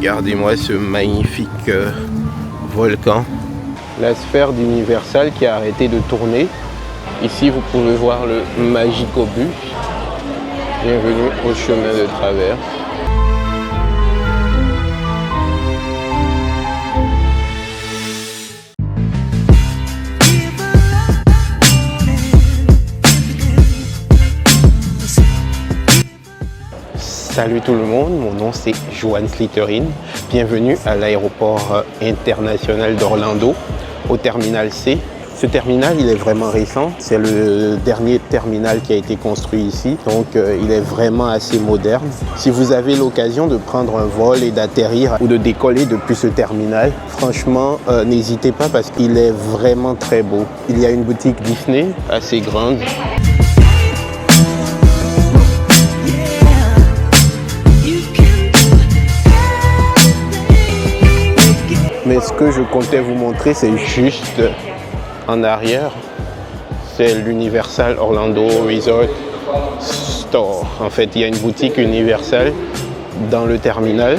Regardez-moi ce magnifique volcan. La sphère d'Universal qui a arrêté de tourner. Ici, vous pouvez voir le Magicobus. Bienvenue au chemin de traverse. Salut tout le monde, mon nom c'est Johan Slitterine. Bienvenue à l'aéroport international d'Orlando, au terminal C. Ce terminal, il est vraiment récent. C'est le dernier terminal qui a été construit ici. Donc, il est vraiment assez moderne. Si vous avez l'occasion de prendre un vol et d'atterrir ou de décoller depuis ce terminal, franchement, n'hésitez pas parce qu'il est vraiment très beau. Il y a une boutique Disney assez grande. Mais ce que je comptais vous montrer, c'est juste en arrière. C'est l'Universal Orlando Resort Store. En fait, il y a une boutique Universal dans le terminal.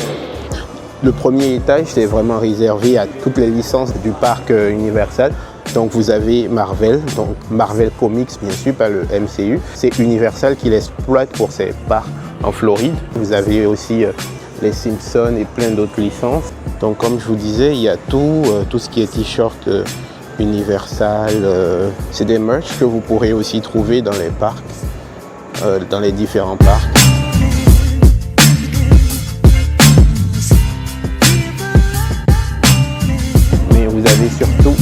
Le premier étage, c'est vraiment réservé à toutes les licences du parc Universal. Donc vous avez Marvel, donc Marvel Comics bien sûr, pas le MCU. C'est Universal qui l'exploite pour ses parcs en Floride. Vous avez aussi les Simpsons et plein d'autres licences. Donc comme je vous disais, il y a tout ce qui est t-shirt Universal. C'est des merch que vous pourrez aussi trouver dans les parcs, dans les différents parcs. Mais vous avez surtout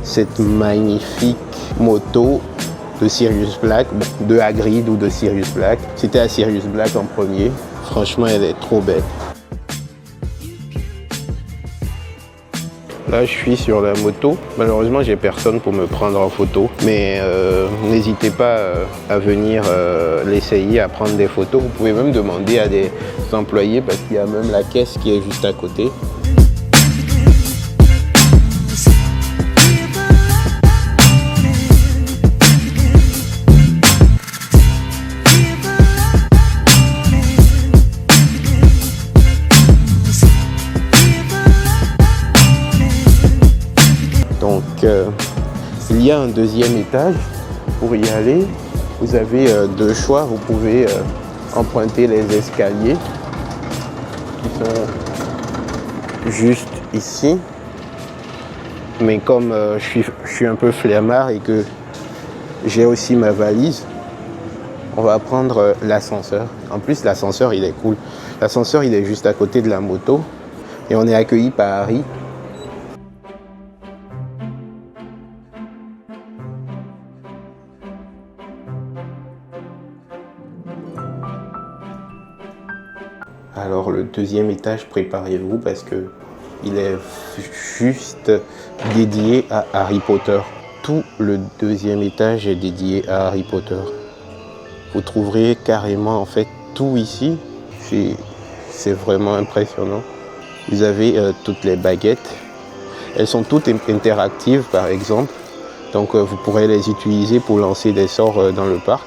cette magnifique moto de Sirius Black, de Hagrid ou de Sirius Black. C'était à Sirius Black en premier. Franchement, elle est trop belle. Là, je suis sur la moto. Malheureusement, j'ai personne pour me prendre en photo. Mais n'hésitez pas à venir l'essayer, à prendre des photos. Vous pouvez même demander à des employés parce qu'il y a même la caisse qui est juste à côté. Il y a un deuxième étage. Pour y aller, vous avez deux choix. Vous pouvez emprunter les escaliers qui sont juste ici. Mais comme je suis un peu flemmard et que j'ai aussi ma valise, on va prendre l'ascenseur. En plus, l'ascenseur, il est cool. L'ascenseur, il est juste à côté de la moto et on est accueilli par Harry. Alors le deuxième étage, préparez-vous parce que il est juste dédié à Harry Potter. Tout le deuxième étage est dédié à Harry Potter. Vous trouverez carrément en fait tout ici. C'est vraiment impressionnant. Vous avez toutes les baguettes. Elles sont toutes interactives par exemple. Donc vous pourrez les utiliser pour lancer des sorts dans le parc.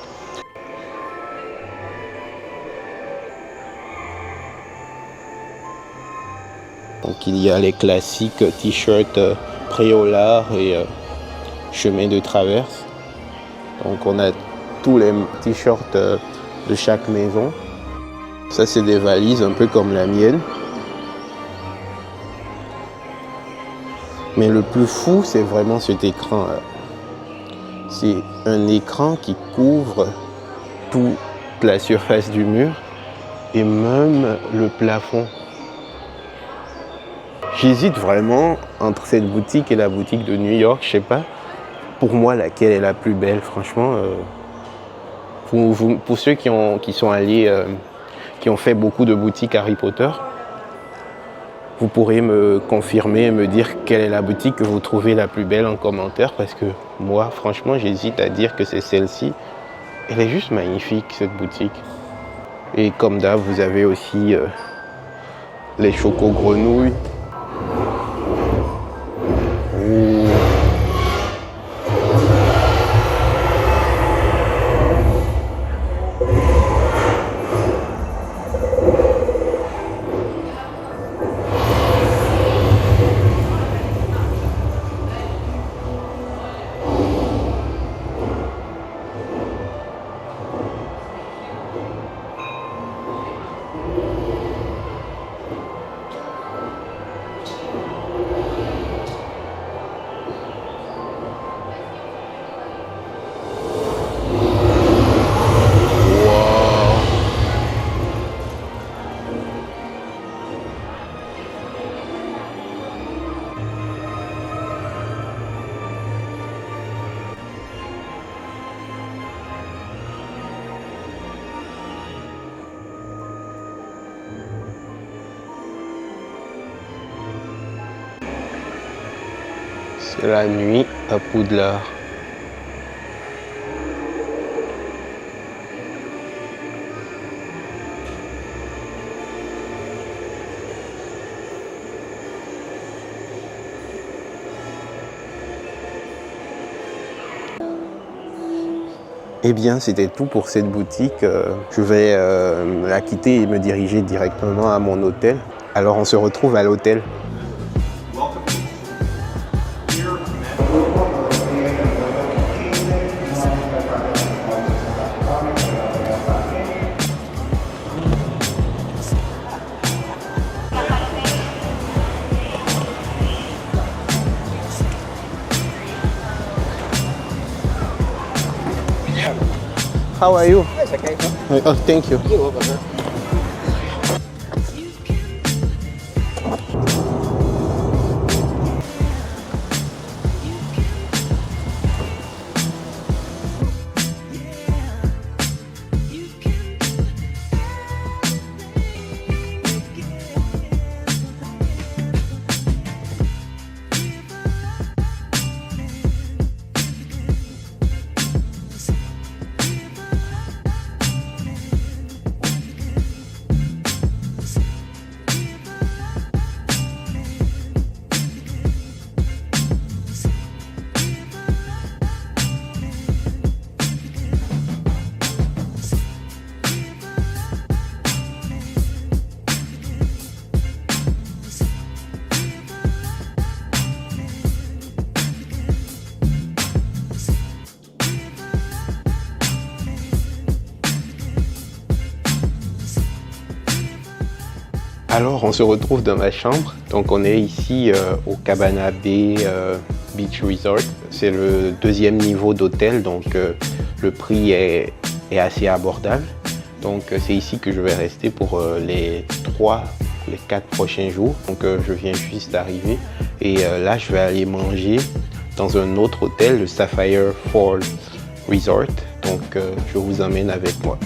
Donc il y a les classiques t-shirts Préolard et chemin de traverse. Donc on a tous les t-shirts de chaque maison. Ça c'est des valises un peu comme la mienne. Mais le plus fou c'est vraiment cet écran là. C'est un écran qui couvre toute la surface du mur et même le plafond. J'hésite vraiment entre cette boutique et la boutique de New York, je sais pas. Pour moi, laquelle est la plus belle, franchement. Pour ceux qui sont allés, qui ont fait beaucoup de boutiques Harry Potter, vous pourrez me confirmer et me dire quelle est la boutique que vous trouvez la plus belle en commentaire. Parce que moi, franchement, j'hésite à dire que c'est celle-ci. Elle est juste magnifique, cette boutique. Et comme d'hab, vous avez aussi les choco-grenouilles. C'est la nuit à Poudlard. Eh bien, c'était tout pour cette boutique. Je vais la quitter et me diriger directement à mon hôtel. Alors, on se retrouve à l'hôtel. How are you? It's okay. Oh, thank you. You're welcome, sir. Alors, on se retrouve dans ma chambre. Donc, on est ici au Cabana Bay Beach Resort. C'est le deuxième niveau d'hôtel, donc le prix est assez abordable. Donc, c'est ici que je vais rester pour les 4 prochains jours. Donc, je viens juste d'arriver. Et là, je vais aller manger dans un autre hôtel, le Sapphire Falls Resort. Donc, je vous emmène avec moi.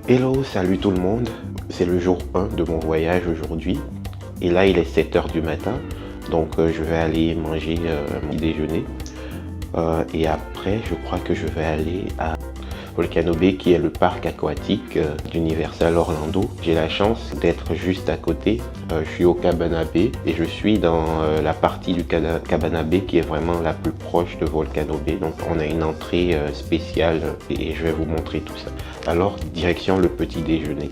Hello, salut tout le monde. C'est le jour 1 de mon voyage aujourd'hui. Et là, il est 7 h du matin. Donc, je vais aller manger mon petit déjeuner. Et après, je crois que je vais aller à Volcano Bay, qui est le parc aquatique d'Universal Orlando. J'ai la chance d'être juste à côté. Je suis au Cabana Bay et je suis dans la partie du Cabana Bay qui est vraiment la plus proche de Volcano Bay. Donc on a une entrée spéciale et je vais vous montrer tout ça. Alors direction le petit déjeuner.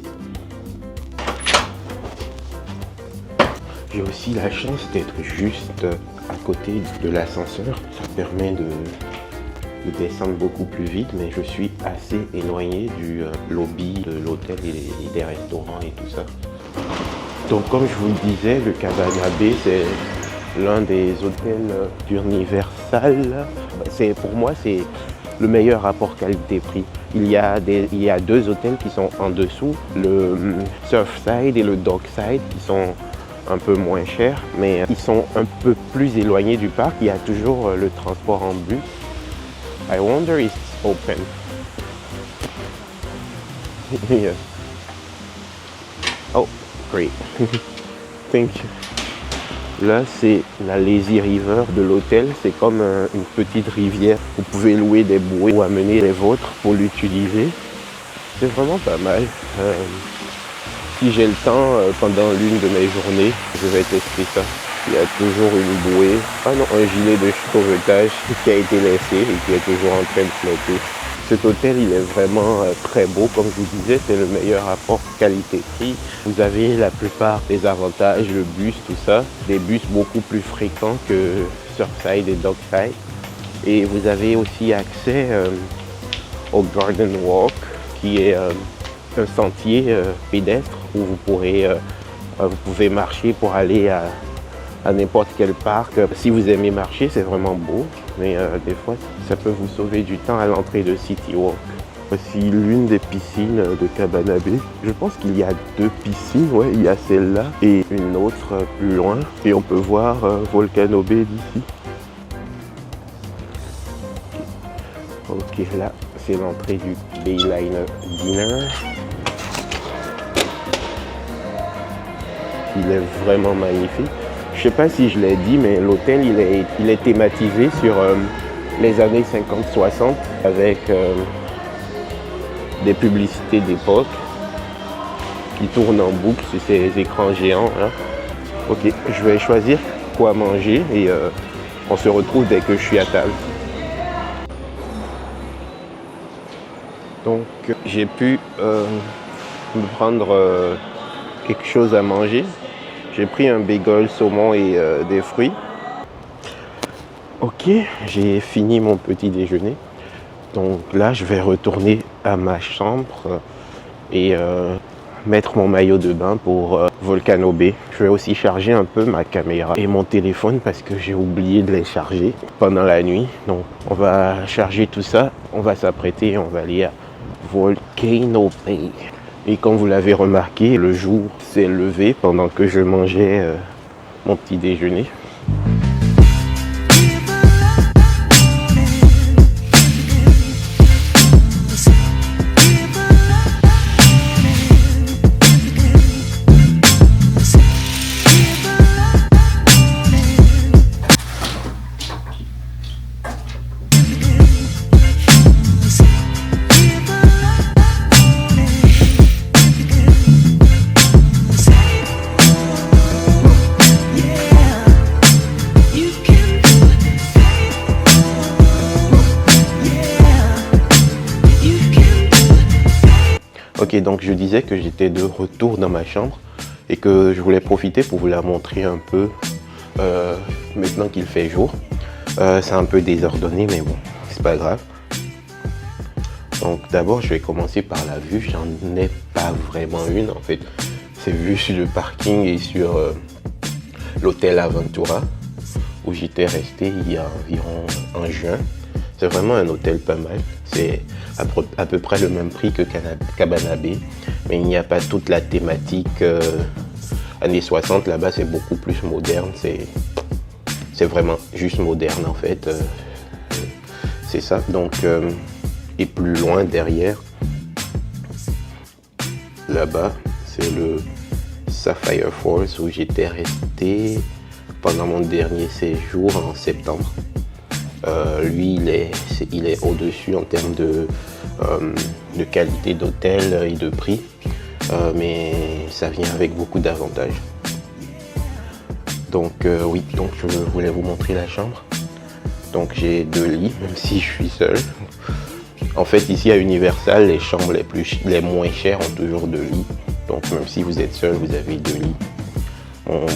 J'ai aussi la chance d'être juste à côté de l'ascenseur. Ça permet de descendre beaucoup plus vite, mais je suis assez éloigné du lobby de l'hôtel et des restaurants et tout ça. Donc comme je vous le disais, le Cabana Bay, c'est l'un des hôtels d'Universal. Pour moi, c'est le meilleur rapport qualité-prix. Il y a 2 hôtels qui sont en dessous, le Surfside et le Dockside, qui sont un peu moins chers, mais ils sont un peu plus éloignés du parc. Il y a toujours le transport en bus. I wonder if it's open. Yes. Oh, great. Thank you. Là, c'est la Lazy River de l'hôtel. C'est comme une petite rivière. Vous pouvez louer des bouées ou amener les vôtres pour l'utiliser. C'est vraiment pas mal. Si j'ai le temps pendant l'une de mes journées, je vais tester ça. Il y a toujours une bouée. Ah non, un gilet de sauvetage qui a été laissé et qui est toujours en train de flotter. Cet hôtel, il est vraiment très beau. Comme je vous disais, c'est le meilleur rapport qualité-prix. Vous avez la plupart des avantages, le bus, tout ça. Des bus beaucoup plus fréquents que Surfside et Dockside. Et vous avez aussi accès au Garden Walk, qui est un sentier pédestre où vous pouvez marcher pour aller à n'importe quel parc. Si vous aimez marcher, c'est vraiment beau, mais des fois, ça peut vous sauver du temps à l'entrée de City Walk. Voici l'une des piscines de Cabana Bay. Je pense qu'il y a 2 piscines, ouais, il y a celle-là et une autre plus loin. Et on peut voir Volcano Bay d'ici. Ok, là, c'est l'entrée du Bayliner Dinner. Il est vraiment magnifique. Je sais pas si je l'ai dit, mais l'hôtel il est thématisé sur les années 50-60 avec des publicités d'époque qui tournent en boucle sur ces écrans géants. Hein. Ok, je vais choisir quoi manger et on se retrouve dès que je suis à table. Donc j'ai pu me prendre quelque chose à manger. J'ai pris un bagel saumon et des fruits. Ok, j'ai fini mon petit déjeuner. Donc là, je vais retourner à ma chambre et mettre mon maillot de bain pour Volcano Bay. Je vais aussi charger un peu ma caméra et mon téléphone parce que j'ai oublié de les charger pendant la nuit. Donc on va charger tout ça, on va s'apprêter et on va aller à Volcano Bay. Et comme vous l'avez remarqué, le jour s'est levé pendant que je mangeais mon petit déjeuner. Ok, donc je disais que j'étais de retour dans ma chambre et que je voulais profiter pour vous la montrer un peu maintenant qu'il fait jour. C'est un peu désordonné, mais bon, c'est pas grave. Donc d'abord, je vais commencer par la vue. J'en ai pas vraiment une en fait. C'est vue sur le parking et sur l'hôtel Aventura où j'étais resté il y a environ en juin. C'est vraiment un hôtel pas mal. C'est à peu près le même prix que Cabana Bay, mais il n'y a pas toute la thématique années 60. Là-bas, c'est beaucoup plus moderne. C'est vraiment juste moderne en fait. C'est ça. Donc, et plus loin derrière, là-bas, c'est le Sapphire Falls où j'étais resté pendant mon dernier séjour en septembre. Lui, il est au-dessus en termes de qualité d'hôtel et de prix, mais ça vient avec beaucoup d'avantages. Donc oui, donc je voulais vous montrer la chambre. Donc j'ai 2 lits, même si je suis seul. En fait, ici à Universal, les chambres les moins chères ont toujours 2 lits. Donc même si vous êtes seul, vous avez 2 lits.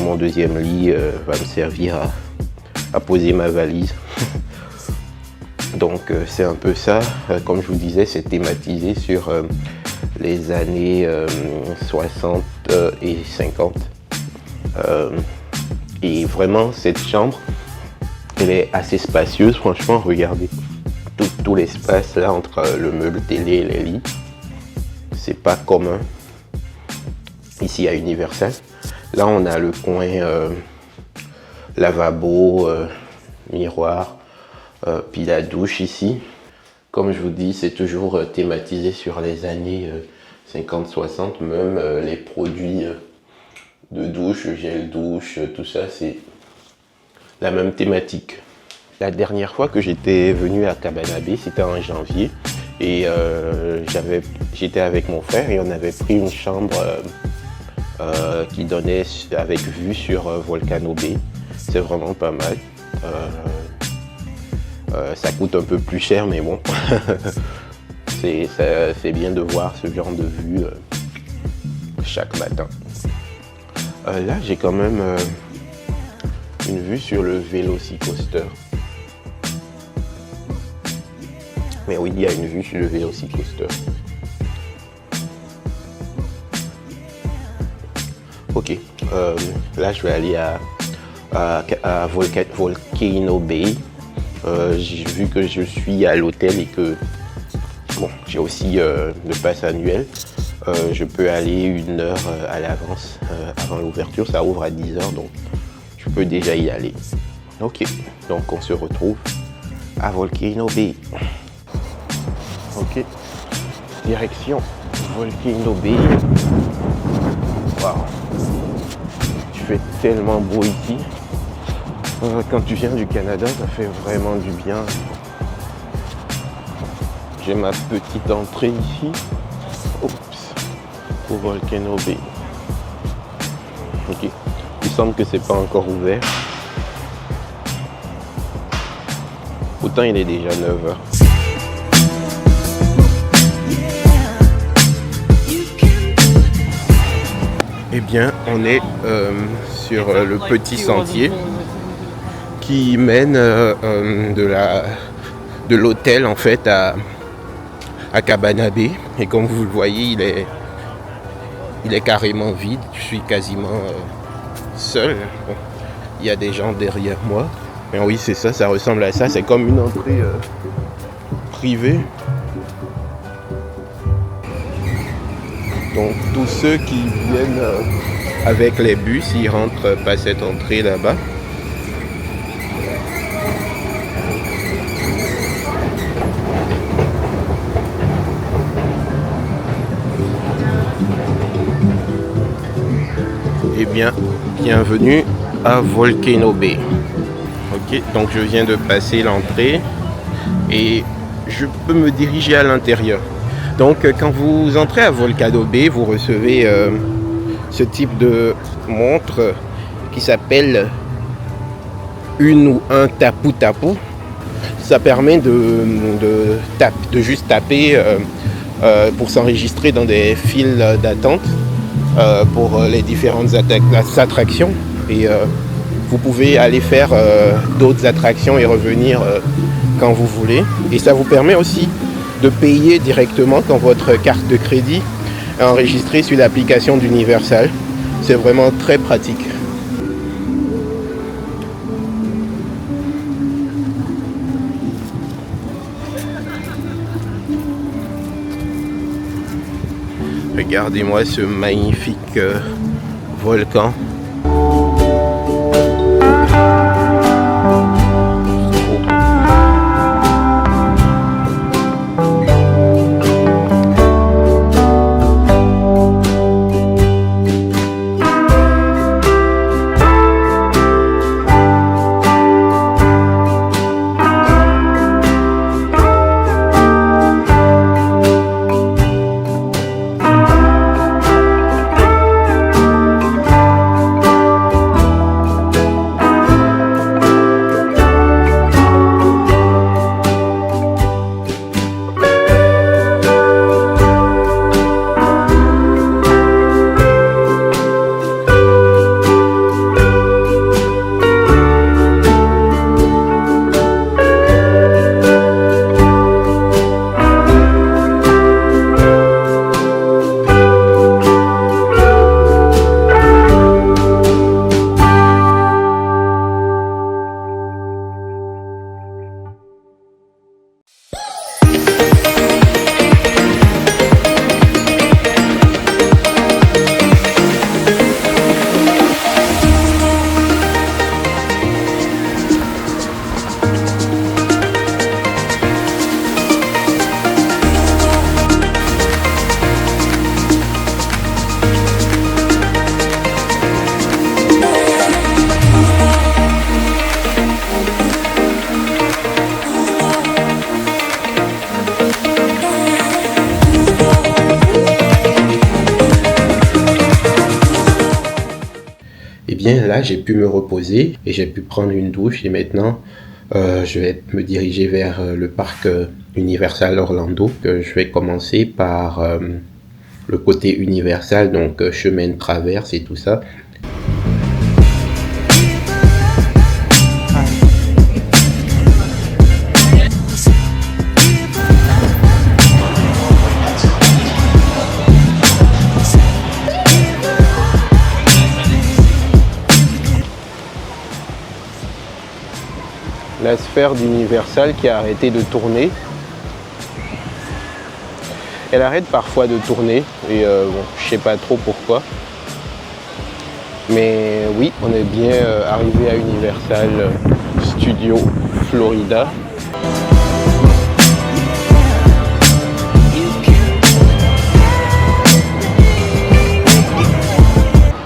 Mon deuxième lit va me servir à poser ma valise. Donc c'est un peu ça, comme je vous disais, c'est thématisé sur les années 60 et 50. Et vraiment cette chambre, elle est assez spacieuse, franchement, regardez. Tout l'espace là entre le meuble télé et les lits, c'est pas commun ici à Universal. Là on a le coin lavabo, miroir. Puis la douche ici, comme je vous dis, c'est toujours thématisé sur les années 50-60, même les produits de douche, gel douche, tout ça, c'est la même thématique. La dernière fois que j'étais venu à Cabana Bay, c'était en janvier, et j'étais avec mon frère et on avait pris une chambre qui donnait avec vue sur Volcano Bay. C'est vraiment pas mal. Ça coûte un peu plus cher, mais bon, c'est bien de voir ce genre de vue chaque matin. Là, j'ai quand même une vue sur le Velocicoaster. Mais oui, il y a une vue sur le Velocicoaster. Ok, là je vais aller à Volcano Bay. J'ai vu que je suis à l'hôtel et que bon, j'ai aussi le pass annuel. Je peux aller 1 heure à l'avance avant l'ouverture. Ça ouvre à 10 h, donc je peux déjà y aller. Ok, donc on se retrouve à Volcano Bay. Ok, direction Volcano Bay. Waouh, il fait tellement beau ici. Quand tu viens du Canada, ça fait vraiment du bien. J'ai ma petite entrée ici. Oups, au Volcano Bay. Ok, il semble que c'est pas encore ouvert. Pourtant il est déjà 9 h. Eh bien, on est sur le petit sentier qui mène de l'hôtel en fait à Cabana Bay. Et comme vous le voyez, il est carrément vide. Je suis quasiment seul. Bon, il y a des gens derrière moi. Mais oui, c'est ça, ça ressemble à ça. C'est comme une entrée privée. Donc tous ceux qui viennent avec les bus, ils rentrent par cette entrée là-bas. Eh bien, bienvenue à Volcano Bay. Ok, donc je viens de passer l'entrée et je peux me diriger à l'intérieur. Donc quand vous entrez à Volcano Bay, vous recevez ce type de montre qui s'appelle une ou un tapu-tapu. Ça permet de juste taper pour s'enregistrer dans des files d'attente pour les différentes attractions. Et vous pouvez aller faire d'autres attractions et revenir quand vous voulez. Et ça vous permet aussi de payer directement quand votre carte de crédit est enregistrée sur l'application d'Universal. C'est vraiment très pratique. Regardez-moi ce magnifique volcan. bien, là, j'ai pu me reposer et j'ai pu prendre une douche. Et maintenant, je vais me diriger vers le parc Universal Orlando. Je vais commencer par le côté Universal, donc chemin de traverse et tout ça. La sphère d'Universal qui a arrêté de tourner. Elle arrête parfois de tourner et bon, je sais pas trop pourquoi. Mais oui, on est bien arrivé à Universal Studios Florida.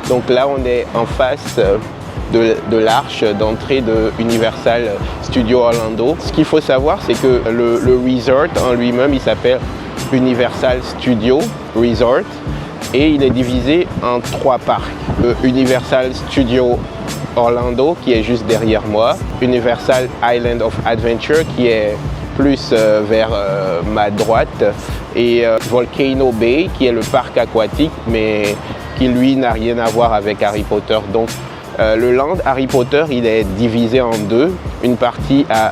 Donc là, on est en face de l'arche d'entrée de Universal Studios Orlando. Ce qu'il faut savoir, c'est que le resort en lui-même, il s'appelle Universal Studios Resort et il est divisé en 3 parcs. Universal Studios Orlando qui est juste derrière moi, Universal Island of Adventure qui est plus vers ma droite et Volcano Bay qui est le parc aquatique mais qui lui n'a rien à voir avec Harry Potter. Donc le land Harry Potter, il est divisé en 2. Une partie à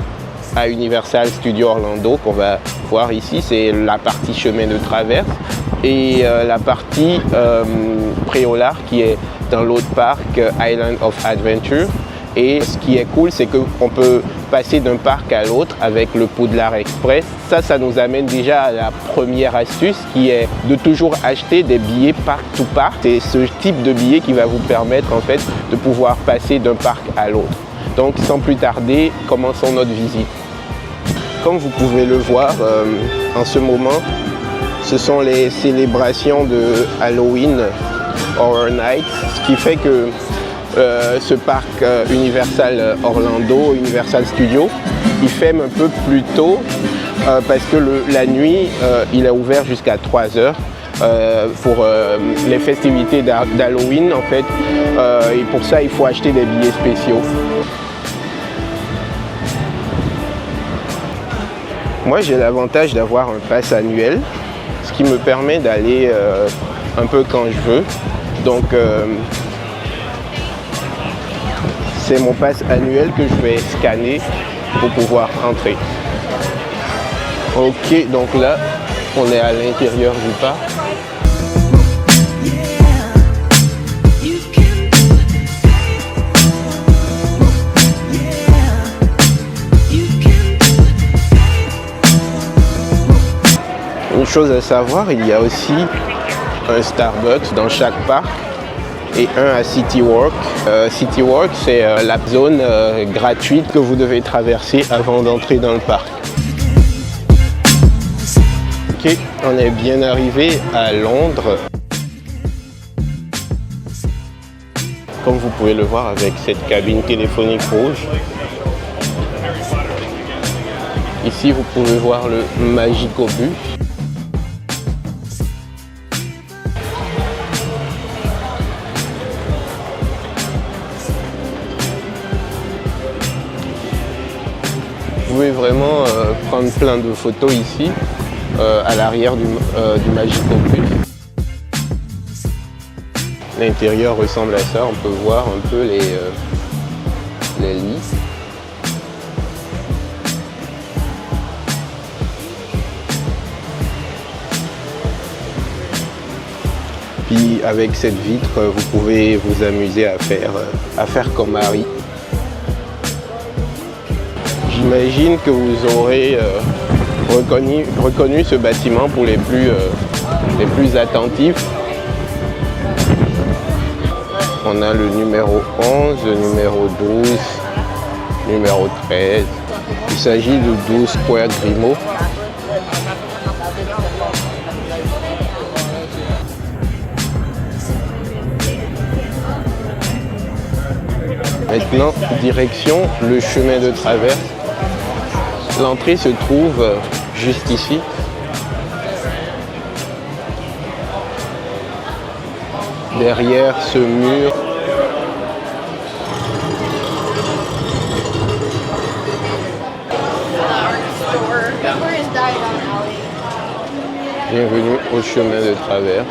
Universal Studios Orlando qu'on va voir ici, c'est la partie chemin de traverse et la partie Préolard qui est dans l'autre parc Island of Adventure. Et ce qui est cool, c'est qu'on peut passer d'un parc à l'autre avec le Poudlard Express. Ça nous amène déjà à la première astuce qui est de toujours acheter des billets park to park. C'est ce type de billet qui va vous permettre en fait de pouvoir passer d'un parc à l'autre. Donc sans plus tarder, commençons notre visite. Comme vous pouvez le voir en ce moment, ce sont les célébrations de Halloween Horror Nights, ce qui fait que ce parc Universal Orlando, Universal Studios, il ferme un peu plus tôt parce que la nuit, il est ouvert jusqu'à 3 heures pour les festivités d'Halloween en fait. Et pour ça, il faut acheter des billets spéciaux. Moi, j'ai l'avantage d'avoir un pass annuel, ce qui me permet d'aller un peu quand je veux. Donc, c'est mon pass annuel que je vais scanner pour pouvoir entrer. Ok, donc là, on est à l'intérieur du parc. Une chose à savoir, il y a aussi un Starbucks dans chaque parc et un à City Walk. City Walk, c'est la zone gratuite que vous devez traverser avant d'entrer dans le parc. Ok, on est bien arrivé à Londres. Comme vous pouvez le voir avec cette cabine téléphonique rouge. Ici, vous pouvez voir le Magicobus. Vous pouvez vraiment prendre plein de photos ici, à l'arrière du Magicobus. L'intérieur ressemble à ça, on peut voir un peu les lits. Puis avec cette vitre, vous pouvez vous amuser à faire comme Harry. J'imagine que vous aurez reconnu ce bâtiment pour les plus attentifs. On a le numéro 11, le numéro 12, numéro 13. Il s'agit de 12 Square Grimaud. Maintenant, direction le chemin de traverse. L'entrée se trouve juste ici. Derrière ce mur Bienvenue au chemin de traverse.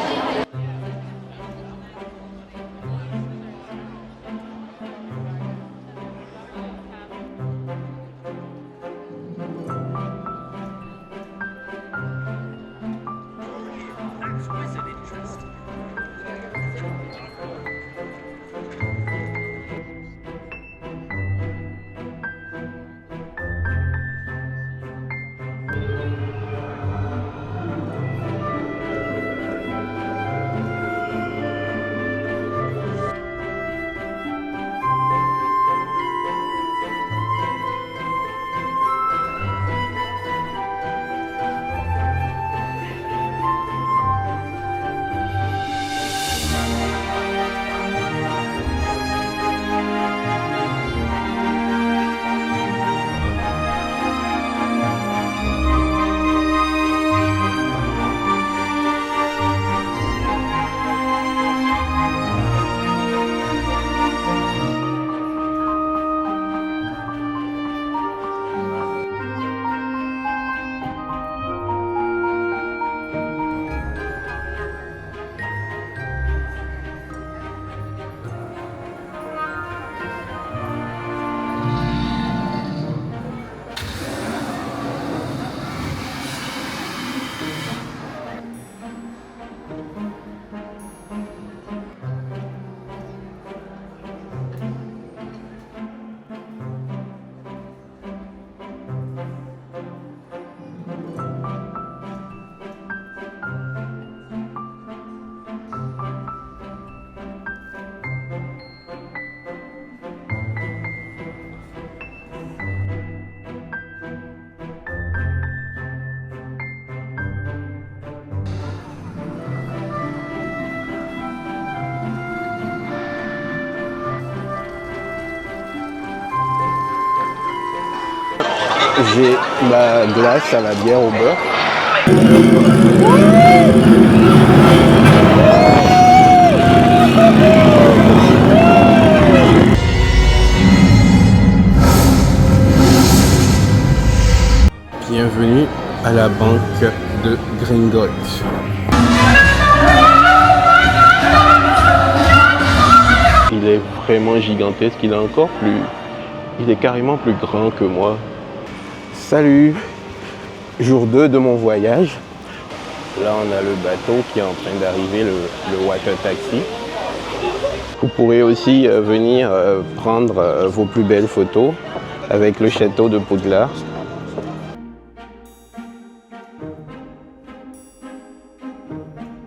J'ai ma glace à la bière au beurre. Bienvenue à la banque de Gringotts. Il est vraiment gigantesque, il est carrément plus grand que moi. Salut! Jour 2 de mon voyage. Là, on a le bateau qui est en train d'arriver, le water taxi. Vous pourrez aussi venir prendre vos plus belles photos avec le château de Poudlard.